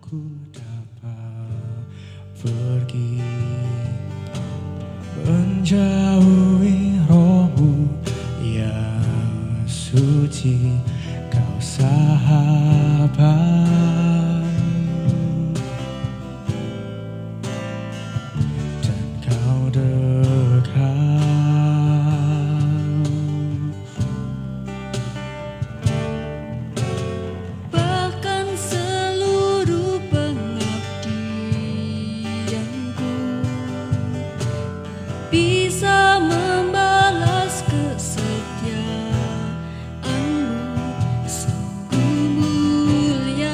ku dapat pergi menjauhi rohmu yang suci, kau sahabat dan kau dekat. Bahkan seluruh pengabdianku bisa membalas kesetiaanmu. Sungguh mulia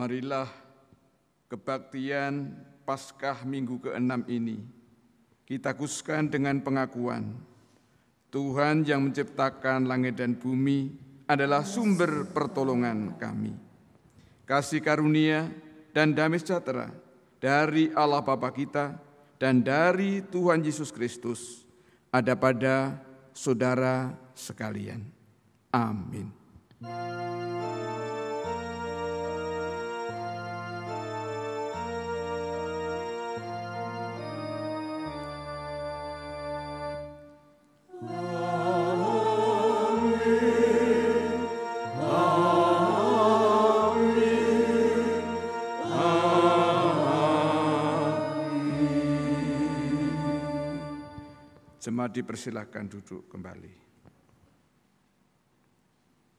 Marilah kebaktian Paskah minggu ke-6 ini kita khususkan dengan pengakuan Tuhan yang menciptakan langit dan bumi adalah sumber pertolongan kami. Kasih karunia dan damai sejahtera dari Allah Bapa kita dan dari Tuhan Yesus Kristus ada pada saudara sekalian. Amin. Jemaat dipersilahkan duduk kembali.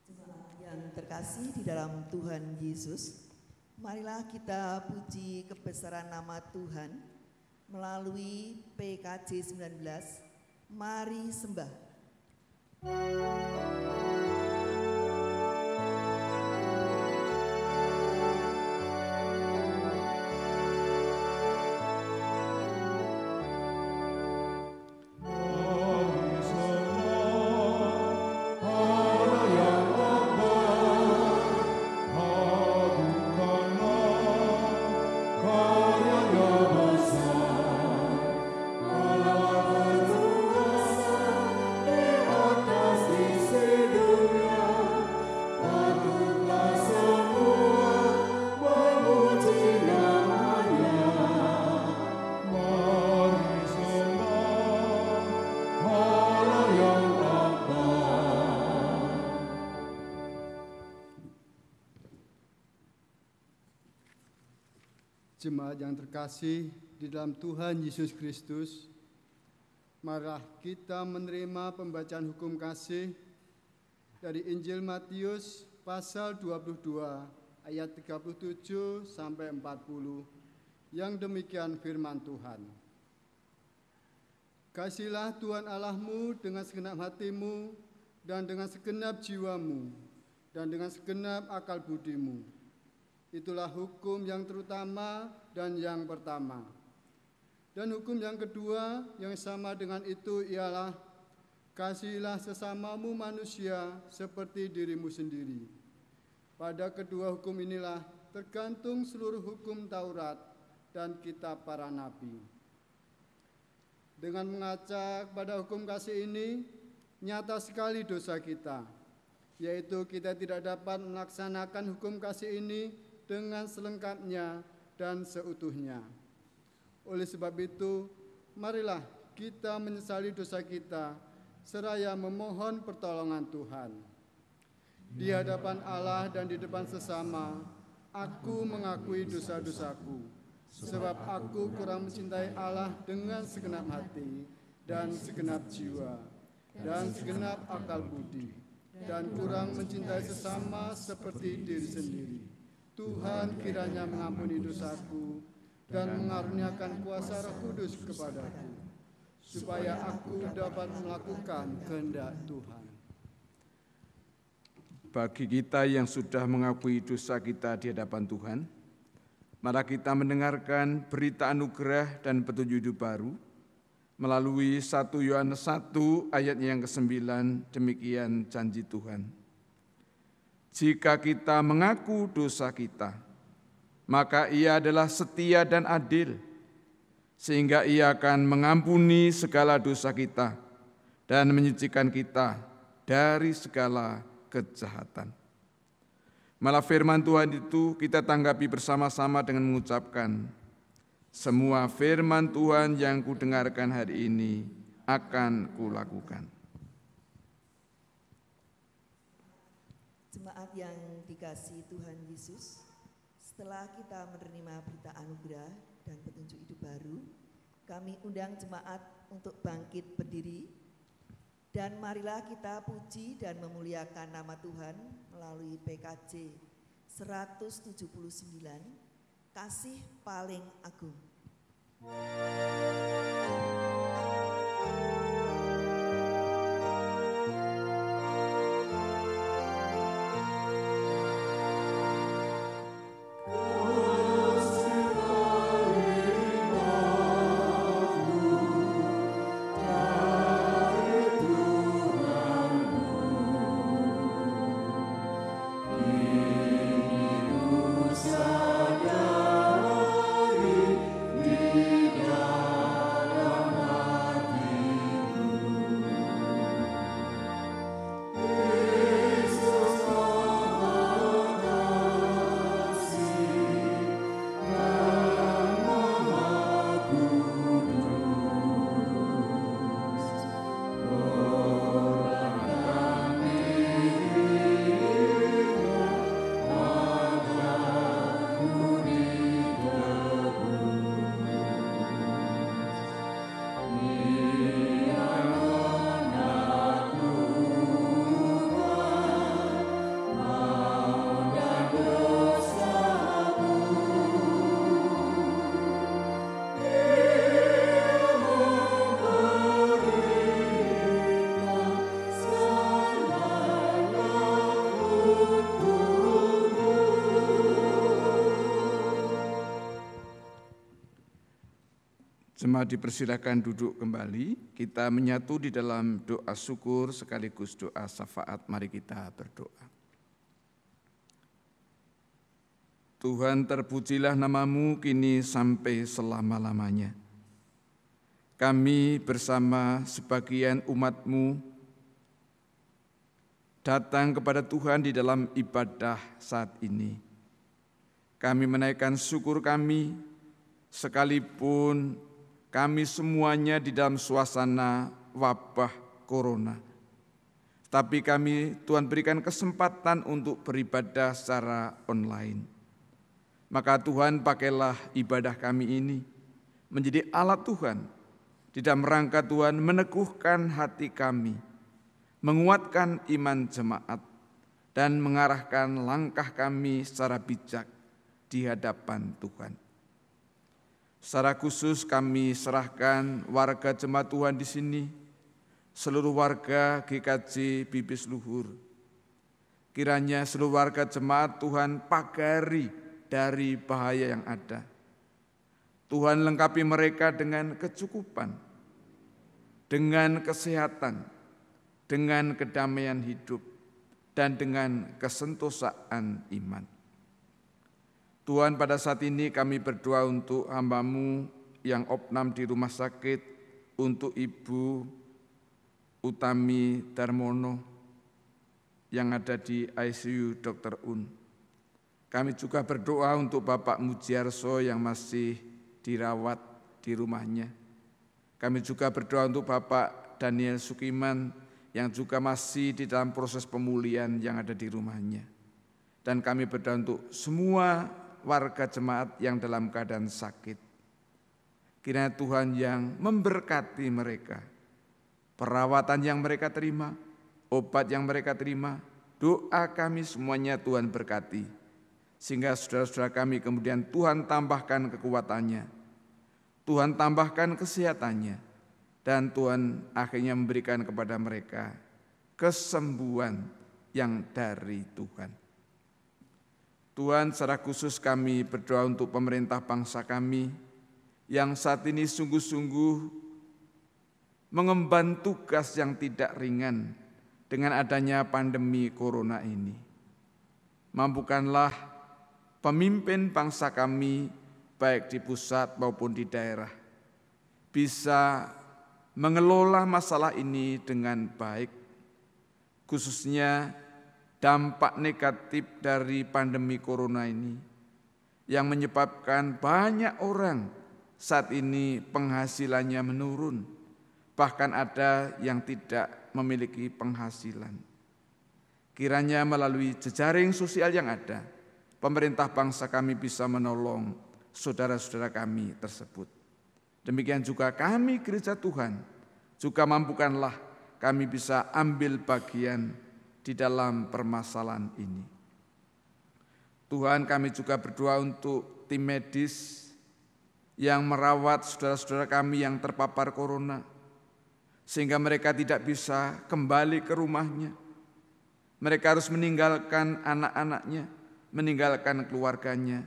Jemaat yang terkasih di dalam Tuhan Yesus, marilah kita puji kebesaran nama Tuhan melalui PKJ 19. Mari sembah. Jemaat yang terkasih di dalam Tuhan Yesus Kristus, marilah kita menerima pembacaan hukum kasih dari Injil Matius pasal 22 ayat 37 sampai 40 yang demikian firman Tuhan. Kasihilah Tuhan Allahmu dengan segenap hatimu dan dengan segenap jiwamu dan dengan segenap akal budimu. Itulah hukum yang terutama dan yang pertama. Dan hukum yang kedua yang sama dengan itu ialah kasihilah sesamamu manusia seperti dirimu sendiri. Pada kedua hukum inilah tergantung seluruh hukum Taurat dan kitab para nabi. Dengan mengaca pada hukum kasih ini, nyata sekali dosa kita, yaitu kita tidak dapat melaksanakan hukum kasih ini dengan selengkapnya dan seutuhnya. Oleh sebab itu, marilah kita menyesali dosa kita seraya memohon pertolongan Tuhan. Di hadapan Allah dan di depan sesama, aku mengakui dosa-dosaku, sebab aku kurang mencintai Allah dengan segenap hati dan segenap jiwa dan segenap akal budi, dan kurang mencintai sesama seperti diri sendiri. Tuhan kiranya mengampuni dosaku dan mengaruniakan kuasa Roh Kudus kepadaku, supaya aku dapat melakukan kehendak Tuhan. Bagi kita yang sudah mengakui dosa kita di hadapan Tuhan, mari kita mendengarkan berita anugerah dan petunjuk hidup baru melalui 1 Yohanes 1 ayat yang ke-9, demikian janji Tuhan. Jika kita mengaku dosa kita, maka Ia adalah setia dan adil, sehingga Ia akan mengampuni segala dosa kita dan menyucikan kita dari segala kejahatan. Malah firman Tuhan itu kita tanggapi bersama-sama dengan mengucapkan, semua firman Tuhan yang kudengarkan hari ini akan kulakukan. Jemaat yang dikasihi Tuhan Yesus, setelah kita menerima berita anugerah dan petunjuk hidup baru, kami undang jemaat untuk bangkit berdiri, dan marilah kita puji dan memuliakan nama Tuhan melalui PKJ 179, Kasih Paling Agung. Ku Jemaat dipersilakan duduk kembali. Kita menyatu di dalam doa syukur sekaligus doa syafaat. Mari kita berdoa. Tuhan, terpujilah nama-Mu kini sampai selama-lamanya. Kami bersama sebagian umat-Mu datang kepada Tuhan di dalam ibadah saat ini. Kami menaikkan syukur kami, sekalipun kami semuanya di dalam suasana wabah corona. Tapi kami, Tuhan, berikan kesempatan untuk beribadah secara online. Maka Tuhan, pakailah ibadah kami ini menjadi alat Tuhan di dalam rangka Tuhan meneguhkan hati kami, menguatkan iman jemaat, dan mengarahkan langkah kami secara bijak di hadapan Tuhan. Secara khusus kami serahkan warga jemaat Tuhan di sini, seluruh warga GKJ Bibis Luhur. Kiranya seluruh warga jemaat Tuhan pagari dari bahaya yang ada. Tuhan lengkapi mereka dengan kecukupan, dengan kesehatan, dengan kedamaian hidup, dan dengan kesentosaan iman. Tuhan, pada saat ini kami berdoa untuk hamba-Mu yang opnam di rumah sakit, untuk Ibu Utami Darmono yang ada di ICU Dr. Un. Kami juga berdoa untuk Bapak Mujiarso yang masih dirawat di rumahnya. Kami juga berdoa untuk Bapak Daniel Sukiman yang juga masih di dalam proses pemulihan yang ada di rumahnya. Dan kami berdoa untuk semua warga jemaat yang dalam keadaan sakit. Kiranya Tuhan yang memberkati mereka, perawatan yang mereka terima, obat yang mereka terima, doa kami semuanya Tuhan berkati. Sehingga saudara-saudara kami kemudian Tuhan tambahkan kekuatannya, Tuhan tambahkan kesehatannya, dan Tuhan akhirnya memberikan kepada mereka kesembuhan yang dari Tuhan. Tuhan, secara khusus kami berdoa untuk pemerintah bangsa kami yang saat ini sungguh-sungguh mengemban tugas yang tidak ringan dengan adanya pandemi corona ini. Mampukanlah pemimpin bangsa kami, baik di pusat maupun di daerah, bisa mengelola masalah ini dengan baik, khususnya dampak negatif dari pandemi corona ini, yang menyebabkan banyak orang saat ini penghasilannya menurun, bahkan ada yang tidak memiliki penghasilan. Kiranya melalui jejaring sosial yang ada, pemerintah bangsa kami bisa menolong saudara-saudara kami tersebut. Demikian juga kami gereja Tuhan, juga mampukanlah kami bisa ambil bagian di dalam permasalahan ini. Tuhan, kami juga berdoa untuk tim medis yang merawat saudara-saudara kami yang terpapar corona, sehingga mereka tidak bisa kembali ke rumahnya. Mereka harus meninggalkan anak-anaknya, meninggalkan keluarganya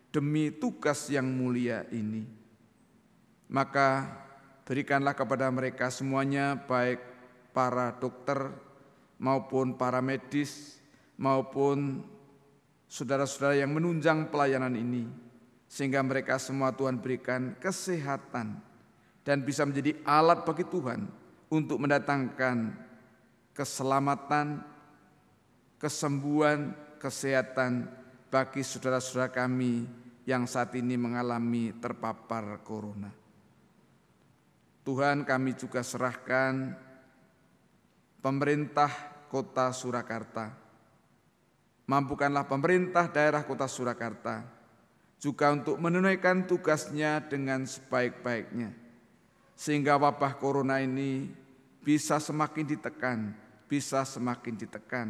demi tugas yang mulia ini. Maka berikanlah kepada mereka semuanya, baik para dokter maupun para medis maupun saudara-saudara yang menunjang pelayanan ini, sehingga mereka semua Tuhan berikan kesehatan dan bisa menjadi alat bagi Tuhan untuk mendatangkan keselamatan, kesembuhan, kesehatan bagi saudara-saudara kami yang saat ini mengalami terpapar corona. Tuhan, kami juga serahkan pemerintah Kota Surakarta. Mampukanlah pemerintah daerah Kota Surakarta juga untuk menunaikan tugasnya dengan sebaik-baiknya, sehingga wabah corona ini bisa semakin ditekan,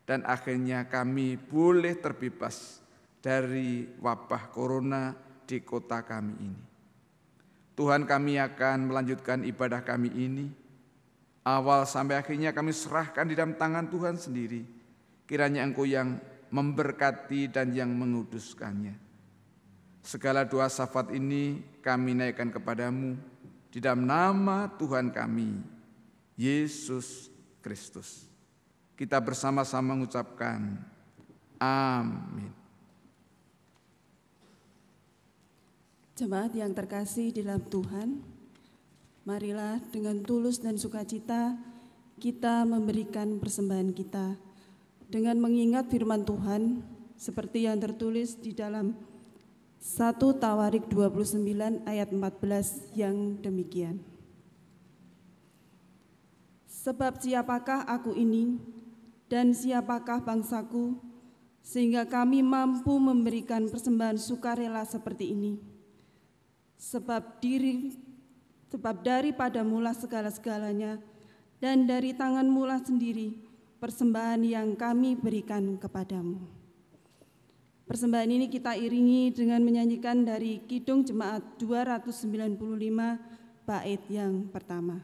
dan akhirnya kami boleh terbebas dari wabah corona di kota kami ini. Tuhan, kami akan melanjutkan ibadah kami ini, awal sampai akhirnya kami serahkan di dalam tangan Tuhan sendiri. Kiranya Engkau yang memberkati dan yang menguduskannya. Segala doa syafaat ini kami naikkan kepadamu di dalam nama Tuhan kami, Yesus Kristus. Kita bersama-sama mengucapkan amin. Jemaat yang terkasih di dalam Tuhan, marilah dengan tulus dan sukacita kita memberikan persembahan kita dengan mengingat firman Tuhan seperti yang tertulis di dalam 1 Tawarik 29 ayat 14 yang demikian. Sebab siapakah aku ini dan siapakah bangsaku sehingga kami mampu memberikan persembahan sukarela seperti ini. Sebab daripada mula segala-segalanya dan dari tangan mula sendiri persembahan yang kami berikan kepadamu. Persembahan ini kita iringi dengan menyanyikan dari Kidung Jemaat 295 bait yang pertama.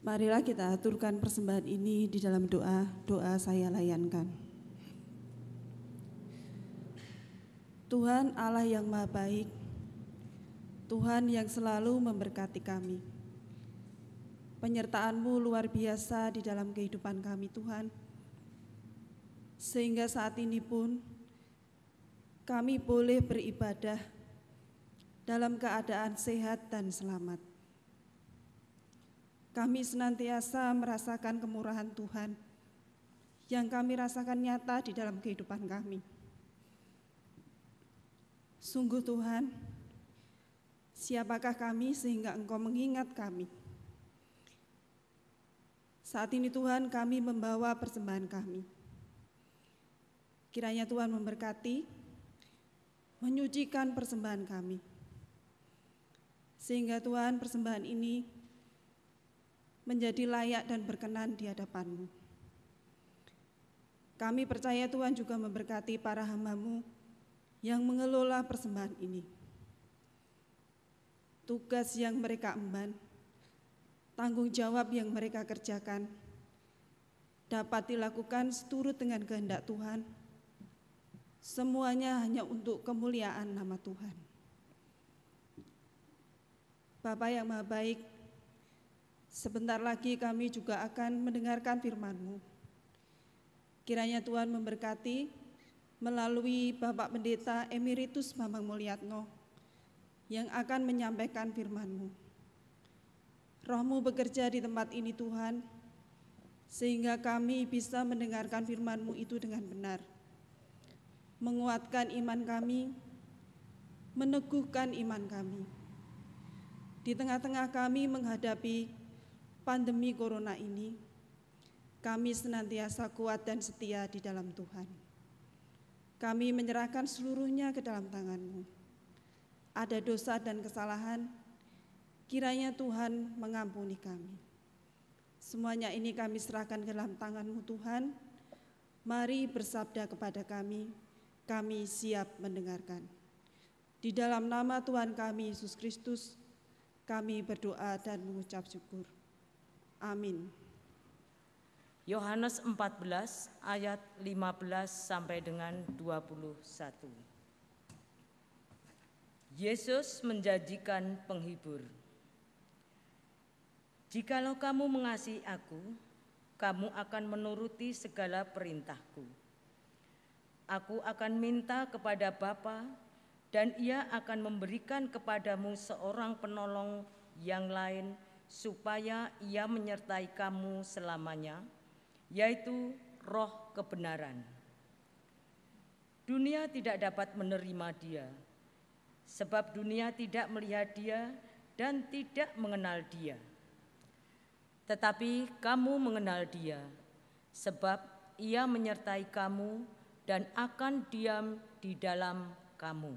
Marilah kita aturkan persembahan ini di dalam doa saya layankan. Tuhan Allah yang Maha Baik, Tuhan yang selalu memberkati kami. Penyertaan-Mu luar biasa di dalam kehidupan kami Tuhan, sehingga saat ini pun kami boleh beribadah dalam keadaan sehat dan selamat. Kami senantiasa merasakan kemurahan Tuhan yang kami rasakan nyata di dalam kehidupan kami. Sungguh Tuhan, siapakah kami sehingga Engkau mengingat kami? Saat ini Tuhan kami membawa persembahan kami. Kiranya Tuhan memberkati, menyucikan persembahan kami. Sehingga Tuhan persembahan ini menjadi layak dan berkenan di hadapan-Mu. Kami percaya Tuhan juga memberkati para hamba-Mu yang mengelola persembahan ini. Tugas yang mereka emban, tanggung jawab yang mereka kerjakan, dapat dilakukan seturut dengan kehendak Tuhan. Semuanya hanya untuk kemuliaan nama Tuhan. Bapa yang Maha Baik, sebentar lagi kami juga akan mendengarkan firman-Mu. Kiranya Tuhan memberkati melalui Bapak Pendeta Emeritus Bambang Mulyatno yang akan menyampaikan firman-Mu. Roh-Mu bekerja di tempat ini Tuhan, sehingga kami bisa mendengarkan firman-Mu itu dengan benar. Menguatkan iman kami, meneguhkan iman kami. Di tengah-tengah kami menghadapi pandemi corona ini, kami senantiasa kuat dan setia di dalam Tuhan. Kami menyerahkan seluruhnya ke dalam tangan-Mu. Ada dosa dan kesalahan, kiranya Tuhan mengampuni kami. Semuanya ini kami serahkan ke dalam tangan-Mu Tuhan. Mari bersabda kepada kami siap mendengarkan. Di dalam nama Tuhan kami Yesus Kristus, kami berdoa dan mengucap syukur. Amin. Yohanes 14 ayat 15 sampai dengan 21. Yesus menjanjikan penghibur. Jikalau kamu mengasihi aku, kamu akan menuruti segala perintahku. Aku akan minta kepada Bapa, dan Ia akan memberikan kepadamu seorang penolong yang lain, supaya Ia menyertai kamu selamanya, yaitu Roh kebenaran. Dunia tidak dapat menerima Dia, sebab dunia tidak melihat Dia dan tidak mengenal Dia. Tetapi kamu mengenal Dia, sebab Ia menyertai kamu dan akan diam di dalam kamu.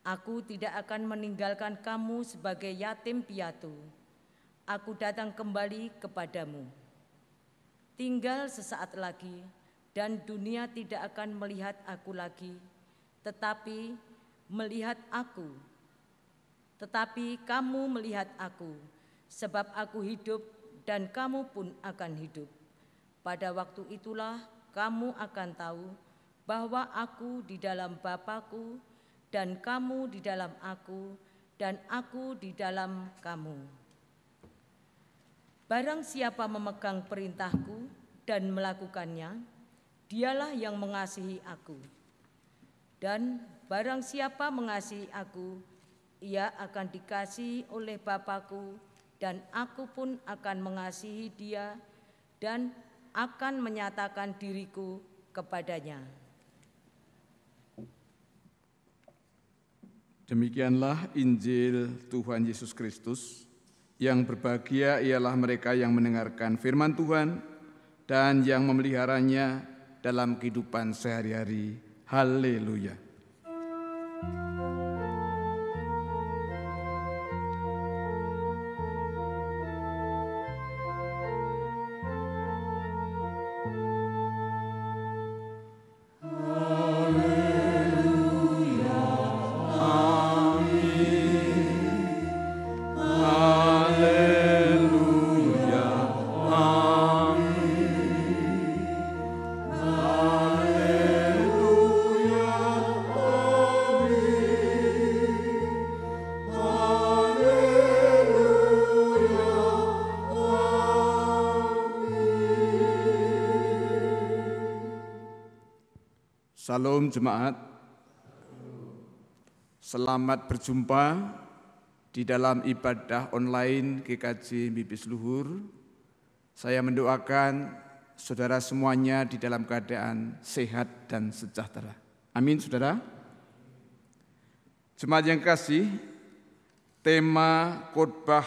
Aku tidak akan meninggalkan kamu sebagai yatim piatu. Aku datang kembali kepadamu. Tinggal sesaat lagi, dan dunia tidak akan melihat aku lagi, tetapi melihat aku. Tetapi kamu melihat aku, sebab aku hidup dan kamu pun akan hidup. Pada waktu itulah kamu akan tahu bahwa aku di dalam Bapa-Ku, dan kamu di dalam aku, dan aku di dalam kamu. Barang siapa memegang perintahku dan melakukannya, dialah yang mengasihi aku. Dan barang siapa mengasihi aku, ia akan dikasihi oleh Bapa-Ku, dan aku pun akan mengasihi dia dan akan menyatakan diriku kepadanya. Demikianlah Injil Tuhan Yesus Kristus. Yang berbahagia ialah mereka yang mendengarkan firman Tuhan dan yang memeliharanya dalam kehidupan sehari-hari. Haleluya. Salam jemaat, selamat berjumpa di dalam ibadah online GKJ Mibis Luhur. Saya mendoakan saudara semuanya di dalam keadaan sehat dan sejahtera. Amin saudara. Jemaat yang kasih, tema khotbah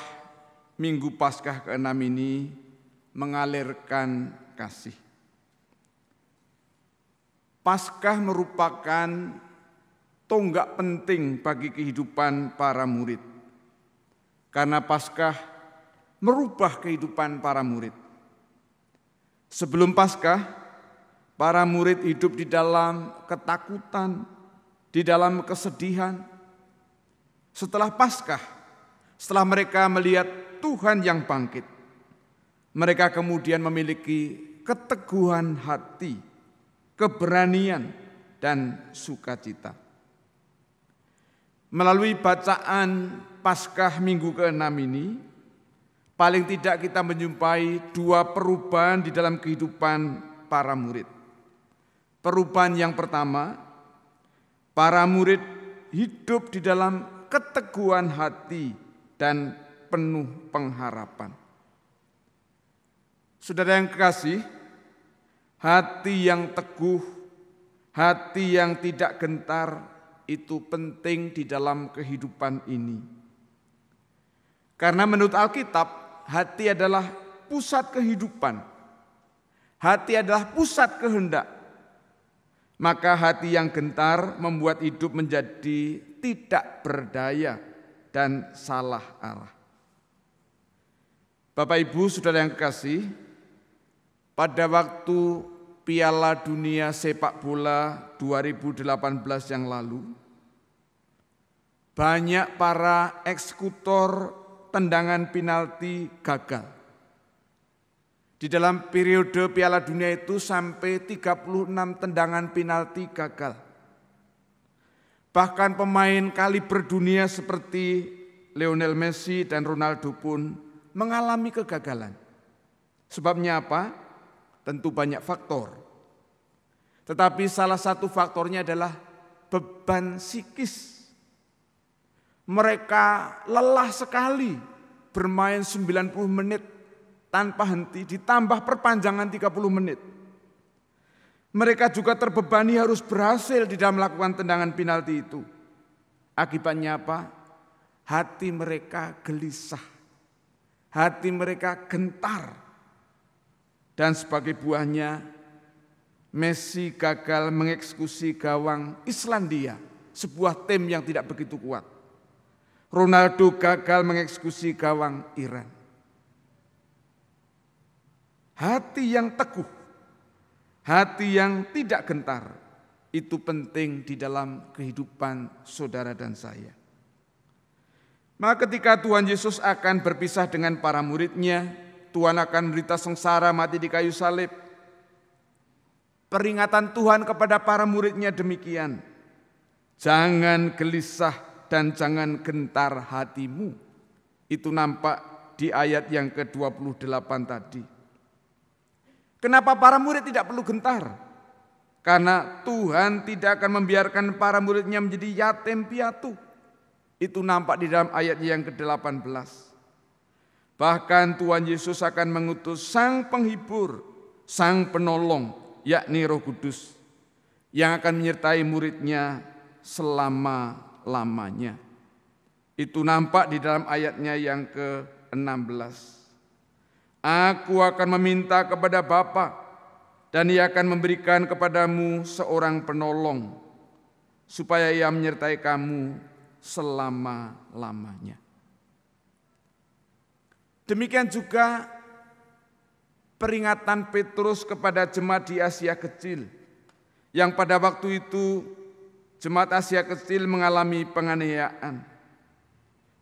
Minggu Paskah ke-6 ini mengalirkan kasih. Paskah merupakan tonggak penting bagi kehidupan para murid. Karena Paskah merubah kehidupan para murid. Sebelum Paskah, para murid hidup di dalam ketakutan, di dalam kesedihan. Setelah Paskah, setelah mereka melihat Tuhan yang bangkit, mereka kemudian memiliki keteguhan hati, keberanian, dan sukacita. Melalui bacaan Paskah Minggu ke-6 ini, paling tidak kita menjumpai dua perubahan di dalam kehidupan para murid. Perubahan yang pertama, para murid hidup di dalam keteguhan hati dan penuh pengharapan. Saudara yang kekasih, hati yang teguh, hati yang tidak gentar, itu penting di dalam kehidupan ini. Karena menurut Alkitab, hati adalah pusat kehidupan. Hati adalah pusat kehendak. Maka hati yang gentar membuat hidup menjadi tidak berdaya dan salah arah. Bapak Ibu, saudara yang kekasih, pada waktu Piala Dunia Sepak Bola 2018 yang lalu, banyak para eksekutor tendangan penalti gagal. Di dalam periode Piala Dunia itu sampai 36 tendangan penalti gagal. Bahkan pemain kaliber dunia seperti Lionel Messi dan Ronaldo pun mengalami kegagalan. Sebabnya apa? Tentu banyak faktor. Tetapi salah satu faktornya adalah beban psikis. Mereka lelah sekali bermain 90 menit tanpa henti, ditambah perpanjangan 30 menit. Mereka juga terbebani harus berhasil di dalam melakukan tendangan penalti itu. Akibatnya apa? Hati mereka gelisah, hati mereka gentar. Dan sebagai buahnya, Messi gagal mengeksekusi gawang Islandia, sebuah tim yang tidak begitu kuat. Ronaldo gagal mengeksekusi gawang Iran. Hati yang teguh, hati yang tidak gentar, itu penting di dalam kehidupan saudara dan saya. Maka ketika Tuhan Yesus akan berpisah dengan para muridnya, Tuhan akan menderita sengsara mati di kayu salib. Peringatan Tuhan kepada para muridnya demikian. Jangan gelisah dan jangan gentar hatimu. Itu nampak di ayat yang ke-28 tadi. Kenapa para murid tidak perlu gentar? Karena Tuhan tidak akan membiarkan para muridnya menjadi yatim piatu. Itu nampak di dalam ayat yang ke-18. Bahkan Tuhan Yesus akan mengutus Sang Penghibur, Sang Penolong, yakni Roh Kudus, yang akan menyertai muridnya selama-lamanya. Itu nampak di dalam ayatnya yang ke-16. Aku akan meminta kepada Bapa, dan Ia akan memberikan kepadamu seorang penolong, supaya Ia menyertai kamu selama-lamanya. Demikian juga peringatan Petrus kepada jemaat di Asia Kecil, yang pada waktu itu jemaat Asia Kecil mengalami penganiayaan.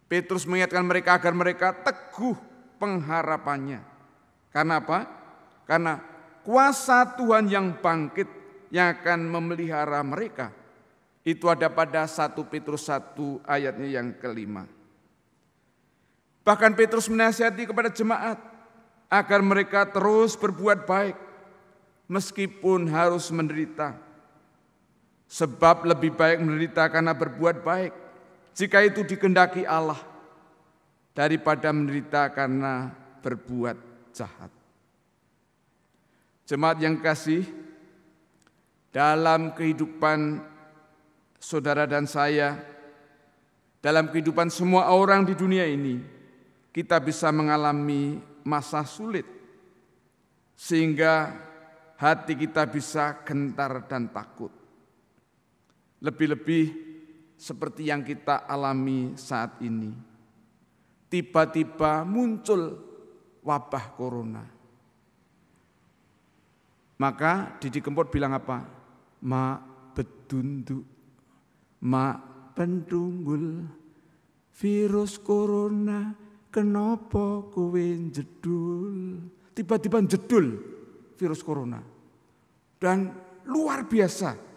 Petrus mengingatkan mereka agar mereka teguh pengharapannya. Karena apa? Karena kuasa Tuhan yang bangkit yang akan memelihara mereka. Itu ada pada 1 Petrus 1 ayatnya yang ke-5. Bahkan Petrus menasihati kepada jemaat agar mereka terus berbuat baik meskipun harus menderita. Sebab lebih baik menderita karena berbuat baik, jika itu dikehendaki Allah, daripada menderita karena berbuat jahat. Jemaat yang kasih, dalam kehidupan saudara dan saya, dalam kehidupan semua orang di dunia ini, kita bisa mengalami masa sulit, sehingga hati kita bisa gentar dan takut. Lebih-lebih seperti yang kita alami saat ini. Tiba-tiba muncul wabah corona. Maka Didi Kempot bilang apa? Mak bedunduk, mak pentunggul, virus corona kenapa kowe jedul? Tiba-tiba jedul virus corona. Dan luar biasa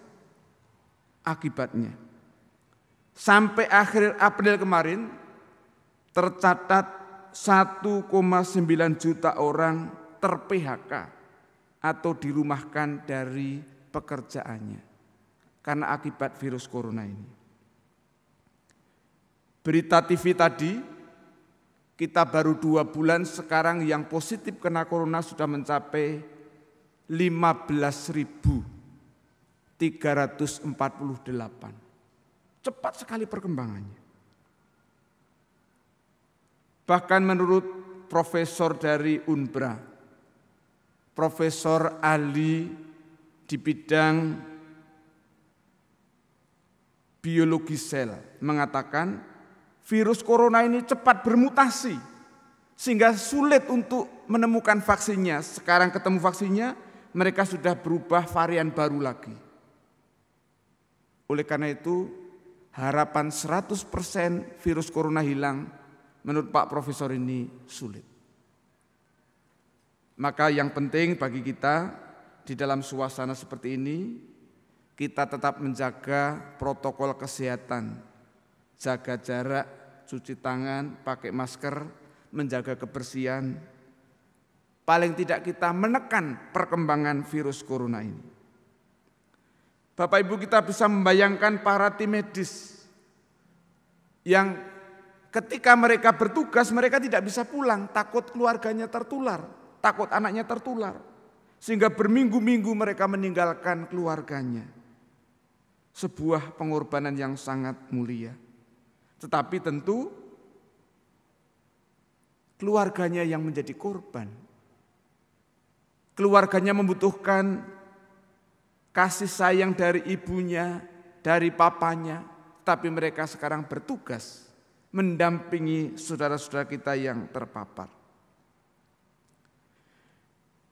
akibatnya. Sampai akhir April kemarin tercatat 1,9 juta orang ter-PHK atau dirumahkan dari pekerjaannya karena akibat virus corona ini. Berita TV tadi, kita baru 2 bulan sekarang yang positif kena corona sudah mencapai 15.348. Cepat sekali perkembangannya. Bahkan menurut profesor dari Unbra, profesor ahli di bidang biologi sel, mengatakan virus corona ini cepat bermutasi sehingga sulit untuk menemukan vaksinnya. Sekarang ketemu vaksinnya, mereka sudah berubah varian baru lagi. Oleh karena itu, harapan 100% virus corona hilang menurut Pak Profesor ini sulit. Maka yang penting bagi kita di dalam suasana seperti ini, kita tetap menjaga protokol kesehatan, jaga jarak, cuci tangan, pakai masker, menjaga kebersihan. Paling tidak kita menekan perkembangan virus corona ini. Bapak Ibu, kita bisa membayangkan para tim medis yang ketika mereka bertugas mereka tidak bisa pulang, takut keluarganya tertular, takut anaknya tertular. Sehingga berminggu-minggu mereka meninggalkan keluarganya. Sebuah pengorbanan yang sangat mulia. Tetapi tentu keluarganya yang menjadi korban. Keluarganya membutuhkan kasih sayang dari ibunya, dari papanya, tapi mereka sekarang bertugas mendampingi saudara-saudara kita yang terpapar.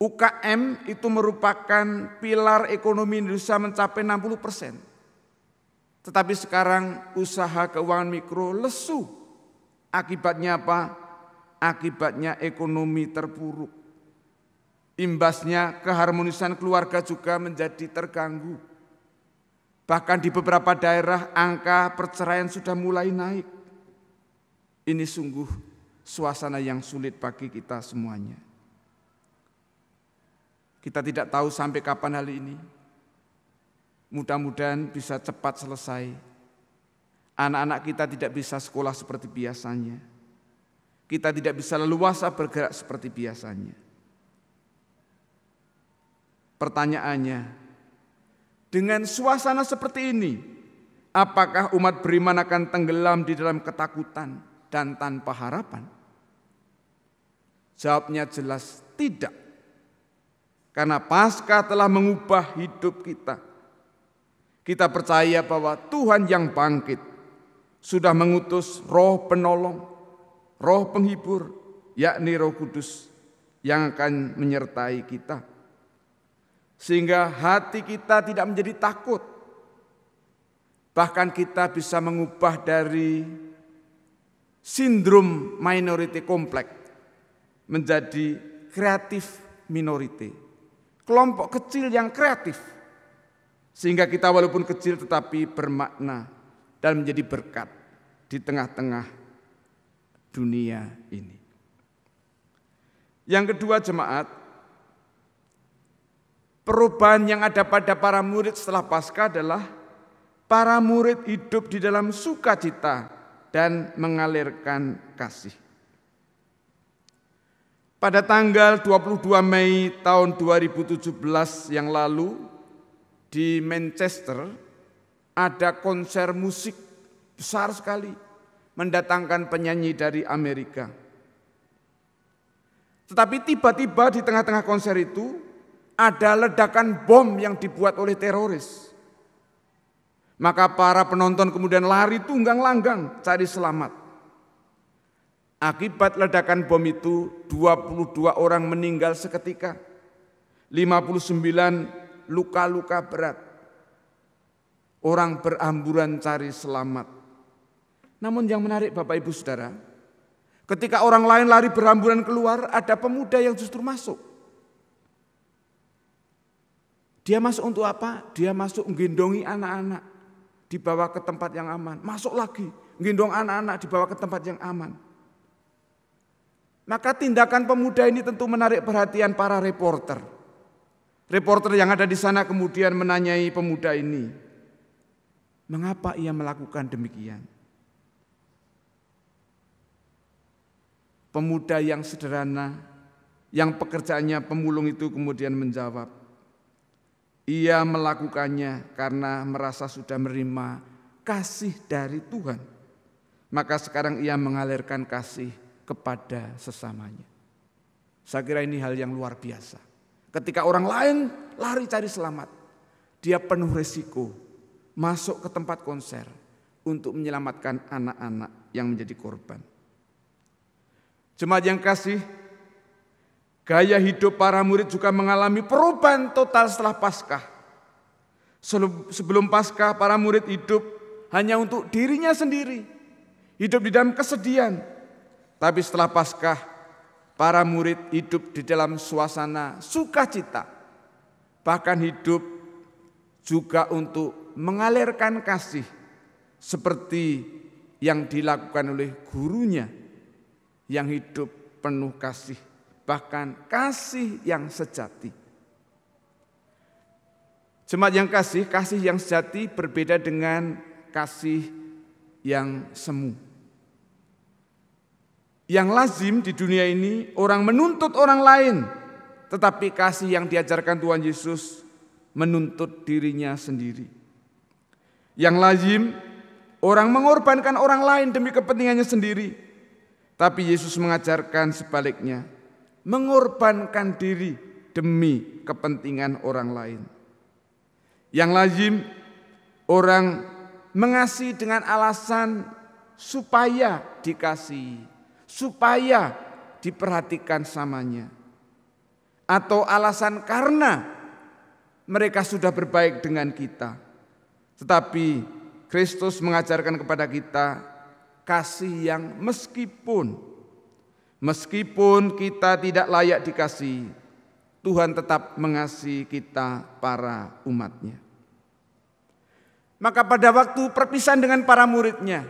UKM itu merupakan pilar ekonomi Indonesia mencapai 60%. Tetapi sekarang usaha keuangan mikro lesu. Akibatnya apa? Akibatnya ekonomi terpuruk. Imbasnya keharmonisan keluarga juga menjadi terganggu. Bahkan di beberapa daerah angka perceraian sudah mulai naik. Ini sungguh suasana yang sulit bagi kita semuanya. Kita tidak tahu sampai kapan hal ini. Mudah-mudahan bisa cepat selesai. Anak-anak kita tidak bisa sekolah seperti biasanya. Kita tidak bisa leluasa bergerak seperti biasanya. Pertanyaannya, dengan suasana seperti ini, apakah umat beriman akan tenggelam di dalam ketakutan dan tanpa harapan? Jawabnya jelas tidak. Karena Paskah telah mengubah hidup kita. Kita percaya bahwa Tuhan yang bangkit sudah mengutus Roh penolong, Roh penghibur, yakni Roh Kudus yang akan menyertai kita. Sehingga hati kita tidak menjadi takut. Bahkan kita bisa mengubah dari sindrom minority complex menjadi kreatif minority. Kelompok kecil yang kreatif. Sehingga kita walaupun kecil tetapi bermakna dan menjadi berkat di tengah-tengah dunia ini. Yang kedua jemaat, perubahan yang ada pada para murid setelah Paskah adalah para murid hidup di dalam sukacita dan mengalirkan kasih. Pada tanggal 22 Mei tahun 2017 yang lalu di Manchester ada konser musik besar sekali mendatangkan penyanyi dari Amerika. Tetapi tiba-tiba di tengah-tengah konser itu ada ledakan bom yang dibuat oleh teroris. Maka para penonton kemudian lari tunggang langgang cari selamat. Akibat ledakan bom itu 22 orang meninggal seketika. 59 luka-luka berat. Orang berhamburan cari selamat. Namun yang menarik Bapak Ibu Saudara, ketika orang lain lari berhamburan keluar, ada pemuda yang justru masuk. Dia masuk untuk apa? Dia masuk menggendongi anak-anak, dibawa ke tempat yang aman. Masuk lagi, menggendong anak-anak, dibawa ke tempat yang aman. Maka tindakan pemuda ini tentu menarik perhatian para reporter. Reporter yang ada di sana kemudian menanyai pemuda ini, mengapa ia melakukan demikian? Pemuda yang sederhana, yang pekerjaannya pemulung itu kemudian menjawab, ia melakukannya karena merasa sudah menerima kasih dari Tuhan. Maka sekarang ia mengalirkan kasih kepada sesamanya. Saya kira ini hal yang luar biasa. Ketika orang lain lari cari selamat, dia penuh resiko masuk ke tempat konser untuk menyelamatkan anak-anak yang menjadi korban. Jemaat yang kasih, gaya hidup para murid juga mengalami perubahan total setelah Paskah. Sebelum Paskah, para murid hidup hanya untuk dirinya sendiri, hidup di dalam kesedihan. Tapi setelah Paskah, para murid hidup di dalam suasana sukacita, bahkan hidup juga untuk mengalirkan kasih seperti yang dilakukan oleh gurunya yang hidup penuh kasih, bahkan kasih yang sejati. Jemaat yang kasih yang sejati berbeda dengan kasih yang semu. Yang lazim di dunia ini orang menuntut orang lain, tetapi kasih yang diajarkan Tuhan Yesus menuntut dirinya sendiri. Yang lazim orang mengorbankan orang lain demi kepentingannya sendiri, tapi Yesus mengajarkan sebaliknya, mengorbankan diri demi kepentingan orang lain. Yang lazim orang mengasihi dengan alasan supaya dikasihi, supaya diperhatikan samanya, atau alasan karena mereka sudah berbaik dengan kita. Tetapi Kristus mengajarkan kepada kita kasih yang meskipun kita tidak layak dikasihi, Tuhan tetap mengasihi kita para umatnya. Maka pada waktu perpisahan dengan para muridnya,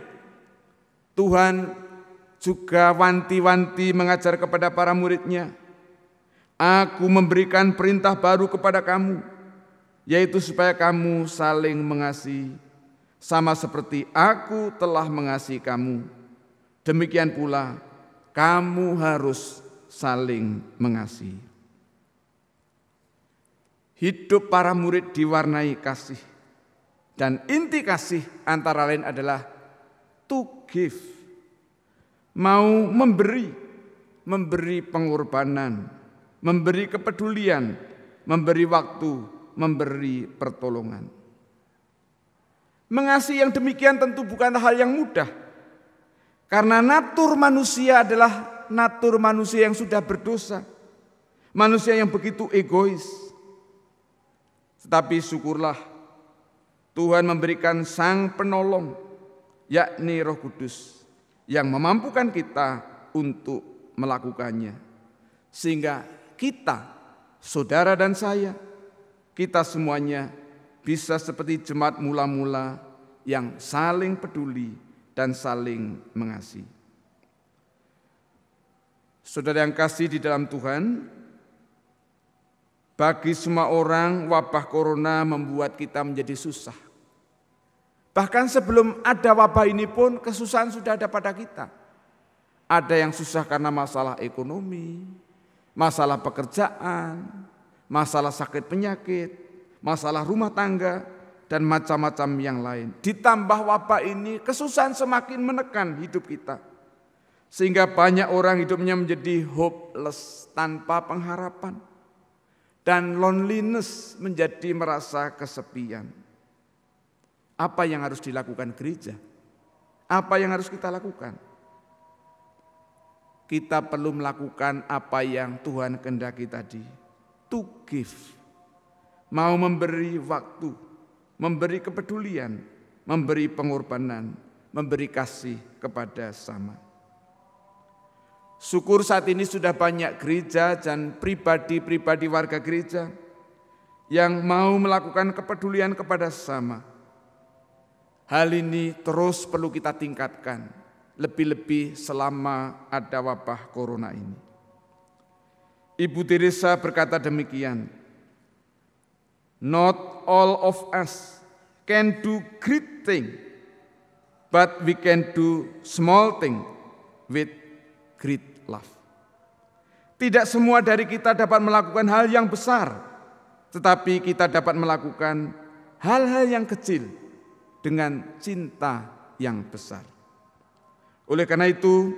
Tuhan juga wanti-wanti mengajar kepada para muridnya, "Aku memberikan perintah baru kepada kamu, yaitu supaya kamu saling mengasihi, sama seperti aku telah mengasihi kamu. Demikian pula kamu harus saling mengasihi." Hidup para murid diwarnai kasih, dan inti kasih antara lain adalah to give, mau memberi pengorbanan, memberi kepedulian, memberi waktu, memberi pertolongan. Mengasihi yang demikian tentu bukan hal yang mudah, karena natur manusia adalah natur manusia yang sudah berdosa, manusia yang begitu egois. Tetapi syukurlah Tuhan memberikan Sang Penolong, yakni Roh Kudus, yang memampukan kita untuk melakukannya. Sehingga kita, saudara dan saya, kita semuanya bisa seperti jemaat mula-mula yang saling peduli dan saling mengasihi. Saudara yang kasih di dalam Tuhan, bagi semua orang wabah corona membuat kita menjadi susah. Bahkan sebelum ada wabah ini pun kesusahan sudah ada pada kita. Ada yang susah karena masalah ekonomi, masalah pekerjaan, masalah sakit penyakit, masalah rumah tangga, dan macam-macam yang lain. Ditambah wabah ini, kesusahan semakin menekan hidup kita. Sehingga banyak orang hidupnya menjadi hopeless, tanpa pengharapan. Dan loneliness, menjadi merasa kesepian. Apa yang harus dilakukan gereja? Apa yang harus kita lakukan? Kita perlu melakukan apa yang Tuhan kehendaki tadi. To give. Mau memberi waktu, memberi kepedulian, memberi pengorbanan, memberi kasih kepada sesama. Syukur saat ini sudah banyak gereja dan pribadi-pribadi warga gereja yang mau melakukan kepedulian kepada sesama. Hal ini terus perlu kita tingkatkan, lebih-lebih selama ada wabah corona ini. Ibu Teresa berkata demikian, "Not all of us can do great thing, but we can do small thing with great love." Tidak semua dari kita dapat melakukan hal yang besar, tetapi kita dapat melakukan hal-hal yang kecil dengan cinta yang besar. Oleh karena itu,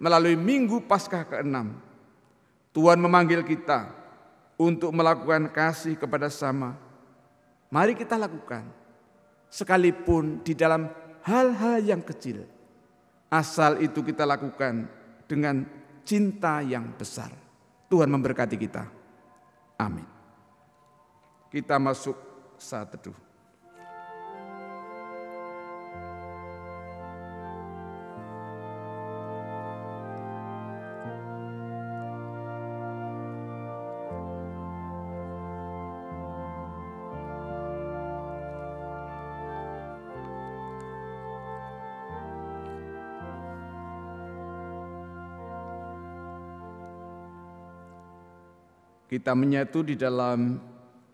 melalui Minggu Paskah ke-6, Tuhan memanggil kita untuk melakukan kasih kepada sesama. Mari kita lakukan, sekalipun di dalam hal-hal yang kecil, asal itu kita lakukan dengan cinta yang besar. Tuhan memberkati kita. Amin. Kita masuk saat teduh. kita menyatu di dalam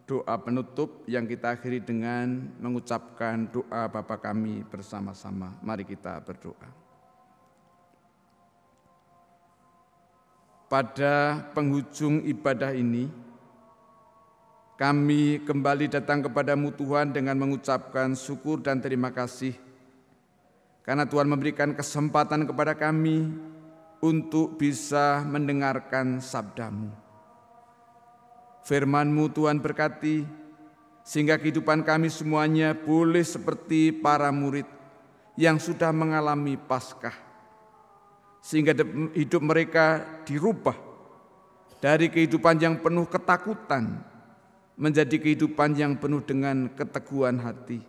doa penutup yang kita akhiri dengan mengucapkan doa Bapa kami bersama-sama. Mari kita berdoa. Pada penghujung ibadah ini, kami kembali datang kepadamu Tuhan dengan mengucapkan syukur dan terima kasih karena Tuhan memberikan kesempatan kepada kami untuk bisa mendengarkan sabda-Mu. Firman-Mu Tuhan berkati, sehingga kehidupan kami semuanya boleh seperti para murid yang sudah mengalami Paskah, sehingga hidup mereka dirubah dari kehidupan yang penuh ketakutan menjadi kehidupan yang penuh dengan keteguhan hati,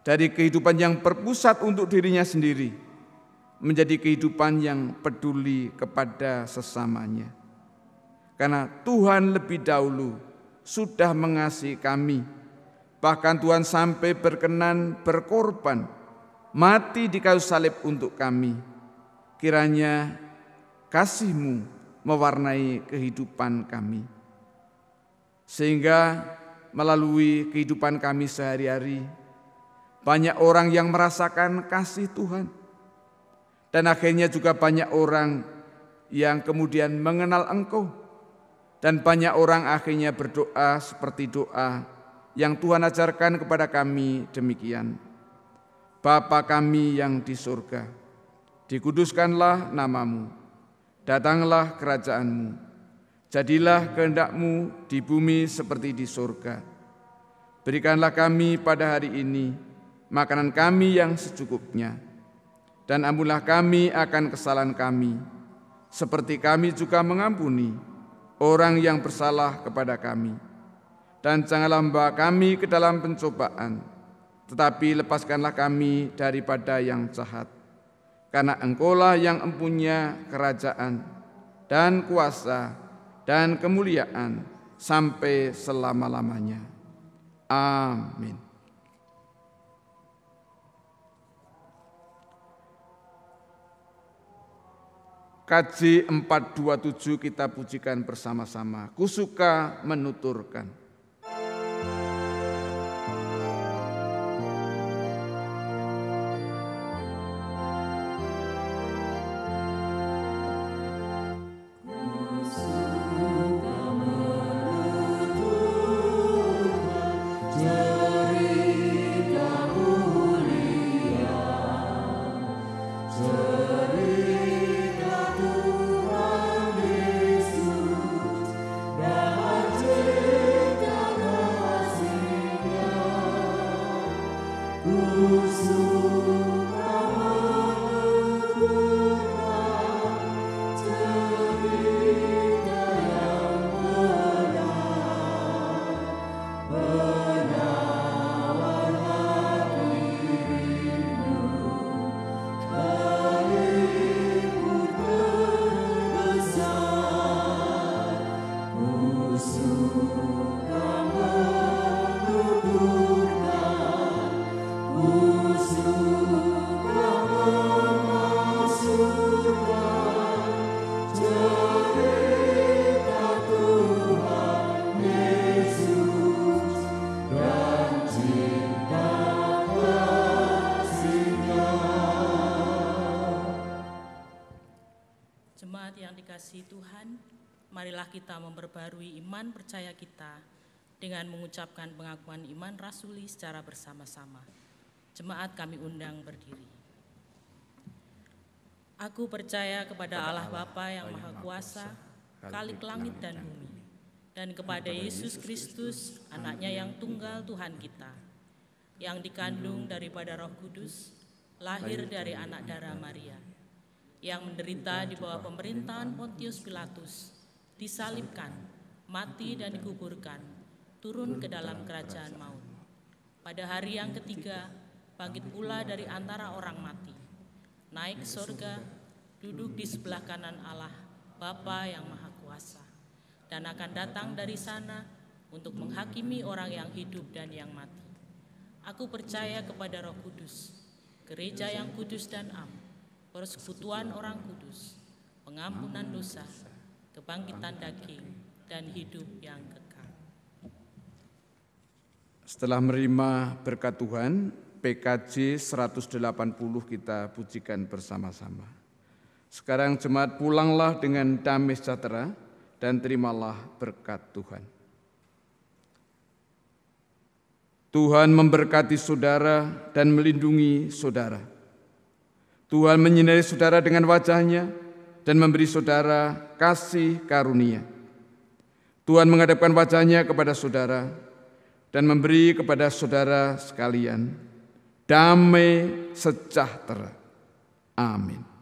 dari kehidupan yang berpusat untuk dirinya sendiri menjadi kehidupan yang peduli kepada sesamanya. Karena Tuhan lebih dahulu sudah mengasihi kami, bahkan Tuhan sampai berkenan berkorban, mati di kayu salib untuk kami. Kiranya kasih-Mu mewarnai kehidupan kami, sehingga melalui kehidupan kami sehari-hari, banyak orang yang merasakan kasih Tuhan. Dan akhirnya juga banyak orang yang kemudian mengenal Engkau. Dan banyak orang akhirnya berdoa seperti doa yang Tuhan ajarkan kepada kami demikian. Bapa kami yang di surga, dikuduskanlah nama-Mu, datanglah kerajaan-Mu, jadilah kehendak-Mu di bumi seperti di surga. Berikanlah kami pada hari ini makanan kami yang secukupnya, dan ampunlah kami akan kesalahan kami, seperti kami juga mengampuni orang yang bersalah kepada kami. Dan janganlah membawa kami ke dalam pencobaan, tetapi lepaskanlah kami daripada yang jahat. Karena Engkau-lah yang mempunyai kerajaan dan kuasa dan kemuliaan sampai selama-lamanya. Amin. KJ 427 kita pujikan bersama-sama. Kusuka menuturkan. Tuhan, marilah kita memperbarui iman percaya kita dengan mengucapkan pengakuan iman rasuli secara bersama-sama. Jemaat kami undang berdiri. Aku percaya kepada Allah Bapa yang Maha Kuasa, Khalik langit dan bumi, dan kepada Yesus Kristus, anaknya yang tunggal Tuhan kita, yang dikandung daripada Roh Kudus, lahir dari anak darah Maria, yang menderita di bawah pemerintahan Pontius Pilatus, disalibkan, mati dan dikuburkan, turun ke dalam kerajaan maut. Pada hari yang ketiga, bangkit pula dari antara orang mati, naik ke surga, duduk di sebelah kanan Allah, Bapa yang Maha Kuasa, dan akan datang dari sana untuk menghakimi orang yang hidup dan yang mati. Aku percaya kepada Roh Kudus, gereja yang kudus dan am, persekutuan orang kudus, pengampunan dosa, kebangkitan daging, dan hidup yang kekal. Setelah menerima berkat Tuhan, PKJ 180 kita pujikan bersama-sama. Sekarang jemaat pulanglah dengan damai sejahtera dan terimalah berkat Tuhan. Tuhan memberkati saudara dan melindungi saudara. Tuhan menyinari saudara dengan wajah-Nya dan memberi saudara kasih karunia. Tuhan menghadapkan wajah-Nya kepada saudara dan memberi kepada saudara sekalian damai sejahtera. Amin.